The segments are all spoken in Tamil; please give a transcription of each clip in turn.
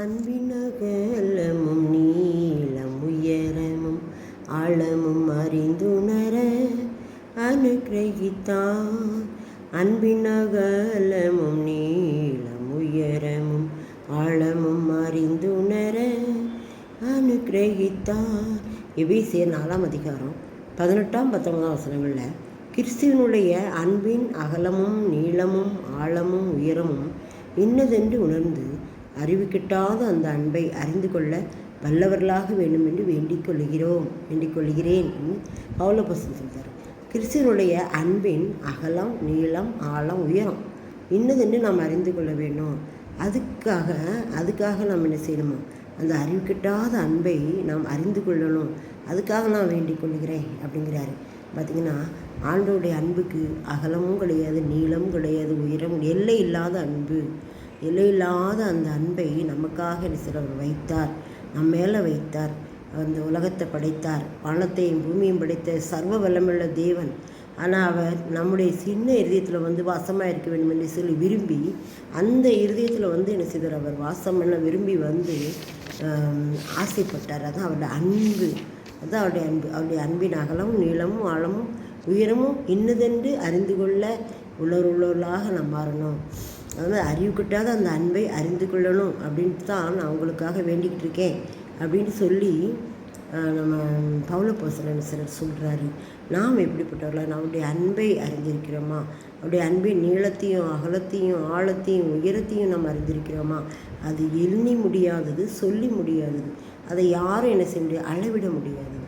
அன்பின் அகலமும் நீளம் உயரமும் ஆழமும் அறிந்துணர அனுக்கிரகித்தான். அன்பின் அகலமும் நீளம் உயரமும் ஆழமும் அறிந்துணர அனுக்கிரகித்தான். எபேசியர் 4ஆம் அதிகாரம் 18-19 வசனங்களில் கிறிஸ்துவனுடைய அன்பின் அகலமும் நீளமும் ஆழமும் உயரமும் இன்னதென்று உணர்ந்து அறிவு கிட்டாத அந்த அன்பை அறிந்து கொள்ள வல்லவர்களாக வேண்டும் என்று வேண்டிக் கொள்கிறேன் பவுலப்போஸ்தலன் சொல்கிறார். கிறிஸ்துவனுடைய அன்பின் அகலம் நீளம் ஆழம் உயரம் இன்னதென்று நாம் அறிந்து கொள்ள வேண்டும். அதுக்காக நாம் என்ன செய்யணுமா? அந்த அறிவு கிட்டாத அன்பை நாம் அறிந்து கொள்ளணும். அதுக்காக நான் வேண்டிக் கொள்கிறேன் அப்படிங்கிறாரு. பார்த்திங்கன்னா, ஆண்டவருடைய அன்புக்கு அகலமும் கிடையாது, நீளமும் கிடையாது, உயரம், எல்லை இல்லாத அன்பு. எல்லையில்லாத அந்த அன்பை நமக்காக அவர் வைத்தார், நம் மேலே வைத்தார். அந்த உலகத்தை படைத்தார், வானத்தையும் பூமியும் படைத்த சர்வ வல்லமுள்ள தேவன். ஆனால் அவர் நம்முடைய சின்ன இருதயத்தில் வாசமாக இருக்க வேண்டும் என்று சொல்லி விரும்பி அந்த இருதயத்தில் என்ன செய்தார்? அவர் வாசம் பண்ண விரும்பி ஆசைப்பட்டார். அதுதான் அவருடைய அன்பு. அதுதான் அவருடைய அன்பின் அகலமும் நீளமும் ஆழமும் உயரமும் இன்னதென்று அறிந்து கொள்ள உள்ளவர்களாக நாம் மாறணும். அதாவது அறிவு கிட்டாத அந்த அன்பை அறிந்து கொள்ளணும் அப்படின்ட்டு தான் நான் உங்களுக்காக வேண்டிக்கிட்டு இருக்கேன் அப்படின்னு சொல்லி நம்ம பவுலப்போஸ்தலன் சிலர் சொல்கிறாரு. நாம் எப்படிப்பட்டவர்களா? நம்முடைய அன்பை அறிந்திருக்கிறோமா? அவருடைய அன்பின் நீளத்தையும் அகலத்தையும் ஆழத்தையும் உயரத்தையும் நாம் அறிந்திருக்கிறோமா? அது எண்ணி முடியாதது, சொல்லி முடியாதது. அதை யாரும் என்ன செய்ய முடியாது? அளவிட முடியாதது.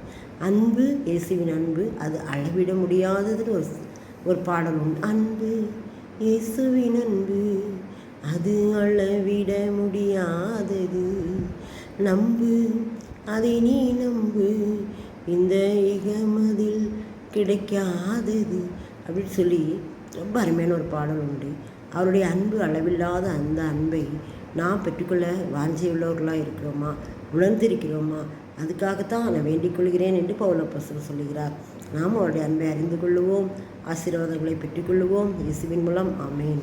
அன்பு, இயேசுவின் அன்பு, அது அளவிட முடியாததுன்னு ஒரு பாடல் உண்டு. அன்பு, இயேசுவின் அன்பு, அது அளவிட முடியாதது. நம்பு, அதை நீ நம்பு, இந்த இகமதில் கிடைக்காதது அப்படின்னு சொல்லி ரொம்ப அருமையான ஒரு பாடல் உண்டு. அவருடைய அன்பு அளவில்லாத அந்த அன்பை நாம் பெற்றுக்கொள்ள வாஞ்சை உள்ளவர்களாக இருக்கிறோமா? உணர்ந்திருக்கிறோமா? அதுக்காகத்தான் நான் வேண்டிக் கொள்கிறேன் என்று பவுலப்போஸ்தலன் சொல்லுகிறார். நாம் அவருடைய அன்பை அறிந்து கொள்ளுவோம், ஆசீர்வாதங்களை பெற்றுக்கொள்ளுவோம். இயேசுவின் மூலம் ஆமென்.